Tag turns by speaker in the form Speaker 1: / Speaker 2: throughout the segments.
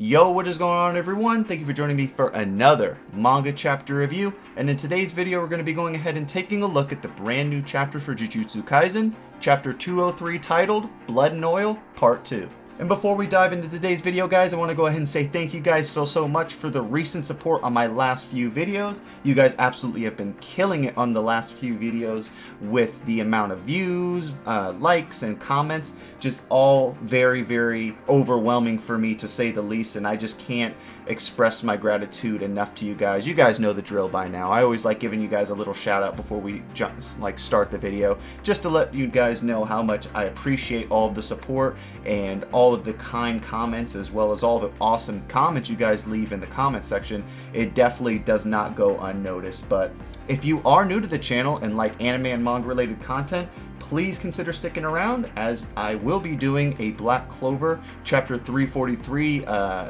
Speaker 1: Yo, what is going on everyone? Thank you for joining me for another manga chapter review, and in today's video we're going to be going ahead and taking a look at the brand new chapter for Jujutsu Kaisen, chapter 203 titled Blood and Oil Part 2. And before we dive into today's video guys, I want to go ahead and say thank you guys so much for the recent support on my last few videos. You guys absolutely have been killing it on the last few videos with the amount of views, likes, and comments. Just all very overwhelming for me to say the least, and I just can't express my gratitude enough to you guys. You guys know the drill by now. I always like giving you guys a little shout out before we start the video, just to let you guys know how much I appreciate all of the support and all of the kind comments, as well as all the awesome comments you guys leave in the comment section. It definitely does not go unnoticed. But if you are new to the channel and like anime and manga related content, please consider sticking around, as I will be doing a Black Clover chapter 343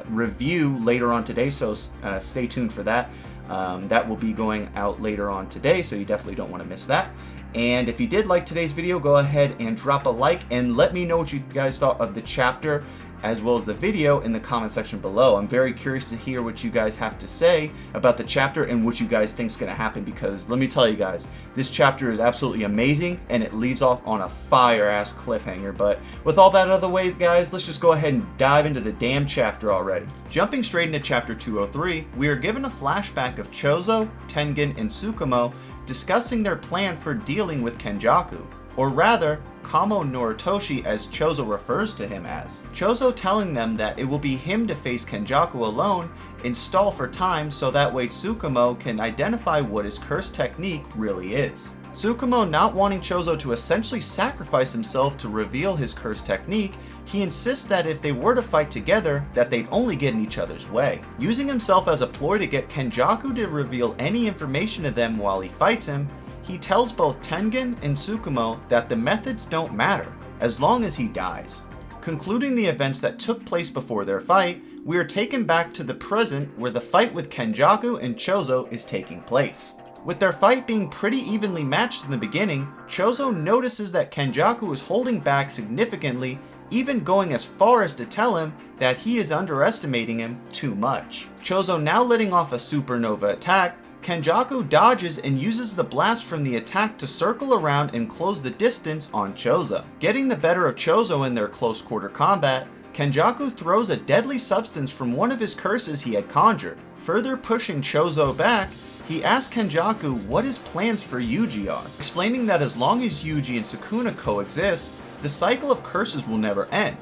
Speaker 1: review later on today, so stay tuned for that. That will be going out later on today, so you definitely don't want to miss that. And if you did like today's video, go ahead and drop a like and let me know what you guys thought of the chapter as well as the video in the comment section below. I'm very curious to hear what you guys have to say about the chapter and what you guys think is going to happen, because let me tell you guys, this chapter is absolutely amazing and it leaves off on a fire-ass cliffhanger. But with all that out of the way guys, let's just go ahead and dive into the damn chapter already. Jumping straight into chapter 203, we are given a flashback of Choso, Tengen, and Tsukumo discussing their plan for dealing with Kenjaku, or rather, Kamo Noritoshi as Choso refers to him as. Choso telling them that it will be him to face Kenjaku alone and stall for time, so that way Tsukumo can identify what his curse technique really is. Tsukumo not wanting Choso to essentially sacrifice himself to reveal his curse technique, he insists that if they were to fight together, that they'd only get in each other's way. Using himself as a ploy to get Kenjaku to reveal any information to them while he fights him, he tells both Tengen and Tsukumo that the methods don't matter, as long as he dies. Concluding the events that took place before their fight, we are taken back to the present where the fight with Kenjaku and Choso is taking place. With their fight being pretty evenly matched in the beginning, Choso notices that Kenjaku is holding back significantly, even going as far as to tell him that he is underestimating him too much. Choso now letting off a supernova attack, Kenjaku dodges and uses the blast from the attack to circle around and close the distance on Choso. Getting the better of Choso in their close quarter combat, Kenjaku throws a deadly substance from one of his curses he had conjured. Further pushing Choso back, he asks Kenjaku what his plans for Yuji are, explaining that as long as Yuji and Sukuna coexist, the cycle of curses will never end.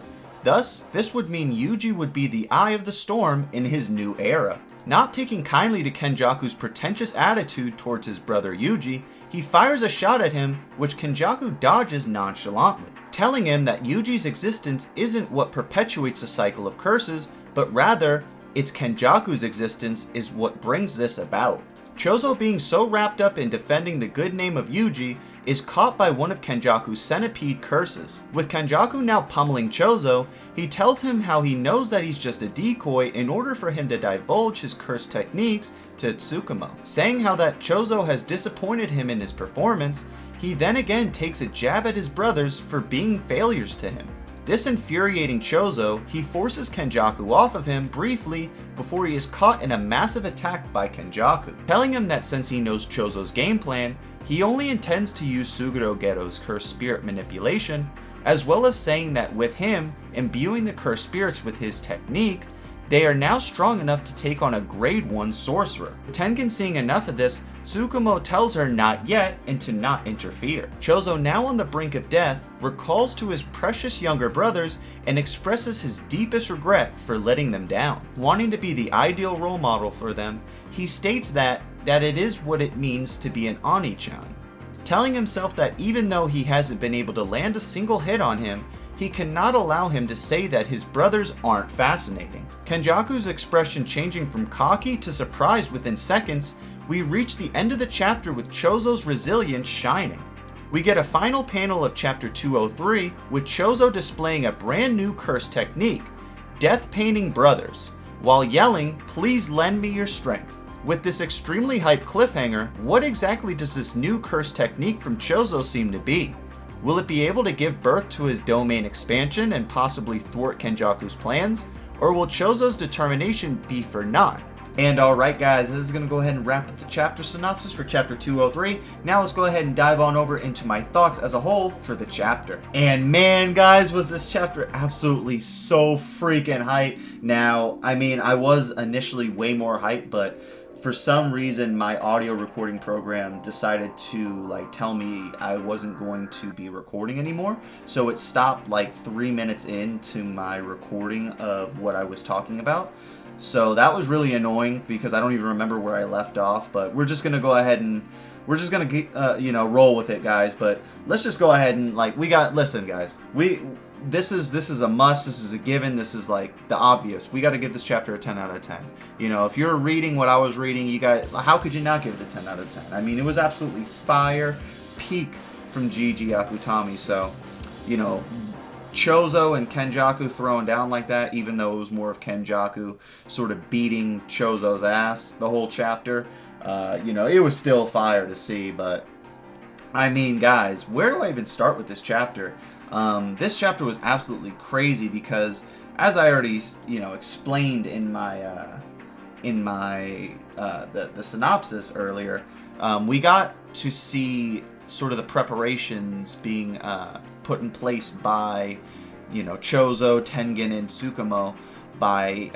Speaker 1: Thus, this would mean Yuji would be the eye of the storm in his new era. Not taking kindly to Kenjaku's pretentious attitude towards his brother Yuji, he fires a shot at him, which Kenjaku dodges nonchalantly, telling him that Yuji's existence isn't what perpetuates the cycle of curses, but rather, it's Kenjaku's existence is what brings this about. Choso, being so wrapped up in defending the good name of Yuji, is caught by one of Kenjaku's centipede curses. With Kenjaku now pummeling Choso, he tells him how he knows that he's just a decoy in order for him to divulge his curse techniques to Tsukumo. Saying how that Choso has disappointed him in his performance, he then again takes a jab at his brothers for being failures to him. This infuriating Choso, he forces Kenjaku off of him briefly before he is caught in a massive attack by Kenjaku, telling him that since he knows Choso's game plan, he only intends to use Suguro Gero's cursed spirit manipulation, as well as saying that with him imbuing the cursed spirits with his technique, they are now strong enough to take on a grade 1 sorcerer. Tengen seeing enough of this, Tsukumo tells her not yet and to not interfere. Choso, now on the brink of death, recalls to his precious younger brothers and expresses his deepest regret for letting them down. Wanting to be the ideal role model for them, he states that it is what it means to be an Oni-chan, telling himself that even though he hasn't been able to land a single hit on him, he cannot allow him to say that his brothers aren't fascinating. Kenjaku's expression changing from cocky to surprised within seconds, we reach the end of the chapter with Choso's resilience shining. We get a final panel of chapter 203 with Choso displaying a brand new curse technique, Death Painting Brothers, while yelling, "Please lend me your strength." With this extremely hyped cliffhanger, what exactly does this new curse technique from Choso seem to be? Will it be able to give birth to his domain expansion and possibly thwart Kenjaku's plans? or will Choso's determination be for naught? And alright guys, this is going to go ahead and wrap up the chapter synopsis for chapter 203. Now let's go ahead and dive on over into my thoughts as a whole for the chapter. And man guys, was this chapter absolutely so freaking hype. Now, I mean, I was initially way more hyped, but for some reason my audio recording program decided to like tell me I wasn't going to be recording anymore. So it stopped like 3 minutes into my recording of what I was talking about. So that was really annoying because I don't even remember where I left off, but we're just going to go ahead and we're just going to, you know, roll with it guys. But let's just go ahead and like, listen guys, this is a must, this is a given, this is like the obvious. We got to give this chapter a 10 out of 10. You know, if you're reading what I was reading, you guys, how could you not give it a 10 out of 10? I mean, it was absolutely fire, peak from Gigi Akutami. So, you know, Choso and Kenjaku throwing down like that, even though it was more of Kenjaku sort of beating Choso's ass the whole chapter. You know, it was still fire to see, but I mean, guys, where do I even start with this chapter? This chapter was absolutely crazy because, as I already, you know, explained in my the synopsis earlier, we got to see sort of the preparations being put in place by, you know, Choso, Tengen, and Tsukumo, by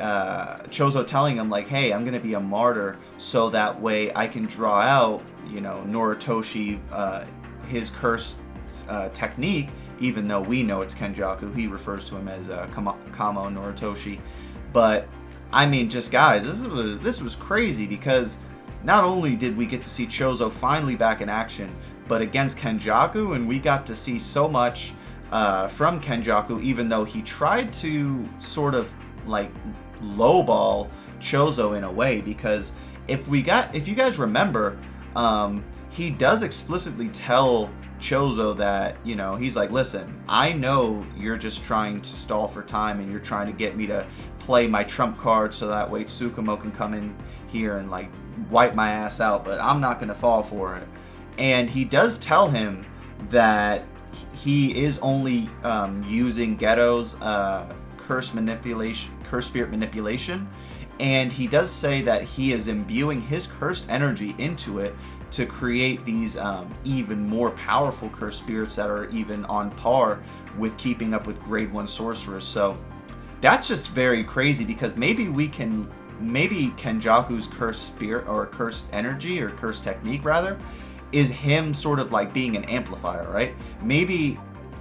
Speaker 1: Choso telling him like, hey, I'm gonna be a martyr so that way I can draw out, you know, Noritoshi, his cursed technique, even though we know it's Kenjaku. He refers to him as Kamo Noritoshi. But I mean, just guys, this was crazy because not only did we get to see Choso finally back in action, but against Kenjaku, and we got to see so much from Kenjaku, even though he tried to sort of like lowball Choso in a way, because if you guys remember, he does explicitly tell Choso that, you know, he's like, listen, I know you're just trying to stall for time and you're trying to get me to play my trump card so that way Tsukumo can come in here and like wipe my ass out, but I'm not gonna fall for it. And he does tell him that he is only using Geto's curse spirit manipulation, and he does say that he is imbuing his cursed energy into it to create these even more powerful cursed spirits that are even on par with keeping up with grade 1 sorcerers. So that's just very crazy, because maybe Kenjaku's cursed spirit, or cursed energy, or cursed technique rather, is him sort of like being an amplifier, right? Maybe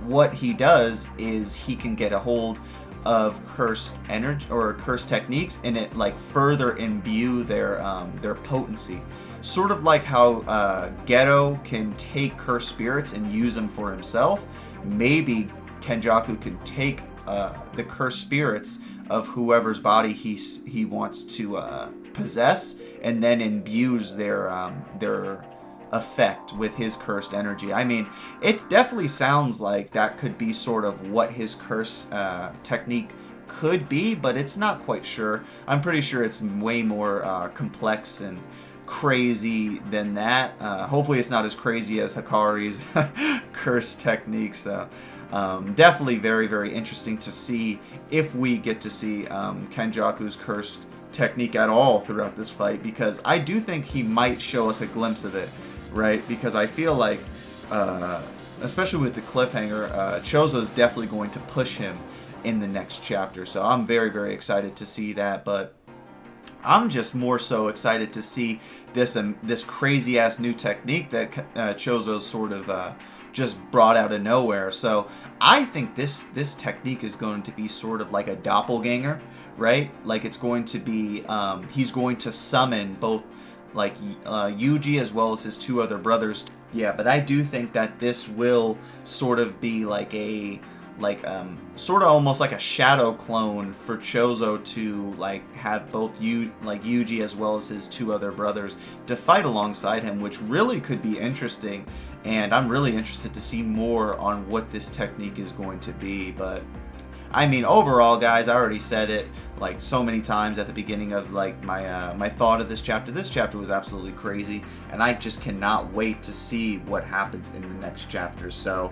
Speaker 1: what he does is he can get a hold of cursed energy or cursed techniques, and it like further imbue their potency. Sort of like how Geto can take cursed spirits and use them for himself. Maybe Kenjaku can take the cursed spirits of whoever's body he wants to possess, and then imbues their effect with his cursed energy. I mean, it definitely sounds like that could be sort of what his curse technique could be, but it's not quite sure. I'm pretty sure it's way more complex and crazy than that. Hopefully it's not as crazy as Hikari's curse technique. So definitely very, very interesting to see if we get to see Kenjaku's cursed technique at all throughout this fight, because I do think he might show us a glimpse of it, right? Because I feel like, especially with the cliffhanger, Choso is definitely going to push him in the next chapter. So I'm very, very excited to see that. But I'm just more so excited to see this crazy ass new technique that Choso sort of just brought out of nowhere. So I think this technique is going to be sort of like a doppelganger, right? Like it's going to be he's going to summon both like Yuji as well as his two other brothers. Yeah, but I do think that this will sort of be like a sort of almost like a shadow clone for Choso to like have both Yuji as well as his two other brothers to fight alongside him, which really could be interesting. And I'm really interested to see more on what this technique is going to be. But I mean, overall, guys, I already said it like so many times at the beginning of like my thought of this chapter. This chapter was absolutely crazy, and I just cannot wait to see what happens in the next chapter. So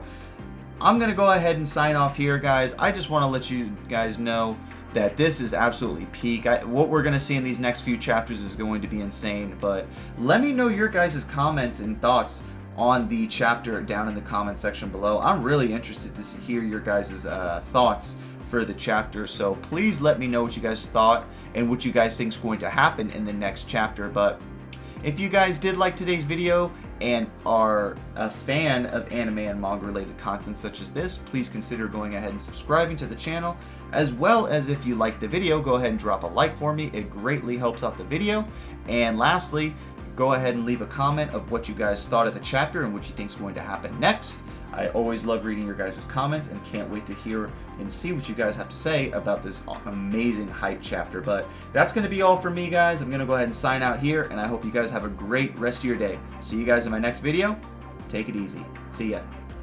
Speaker 1: I'm going to go ahead and sign off here, guys. I just want to let you guys know that this is absolutely peak. What we're going to see in these next few chapters is going to be insane. But let me know your guys' comments and thoughts on the chapter down in the comment section below. I'm really interested to hear your guys' thoughts for the chapter, so please let me know what you guys thought and what you guys think is going to happen in the next chapter. But if you guys did like today's video and are a fan of anime and manga related content such as this, please consider going ahead and subscribing to the channel, as well as if you liked the video, go ahead and drop a like for me. It greatly helps out the video. And lastly, go ahead and leave a comment of what you guys thought of the chapter and what you think is going to happen next. I always love reading your guys' comments and can't wait to hear and see what you guys have to say about this amazing hype chapter. But that's going to be all for me, guys. I'm going to go ahead and sign out here, and I hope you guys have a great rest of your day. See you guys in my next video. Take it easy. See ya.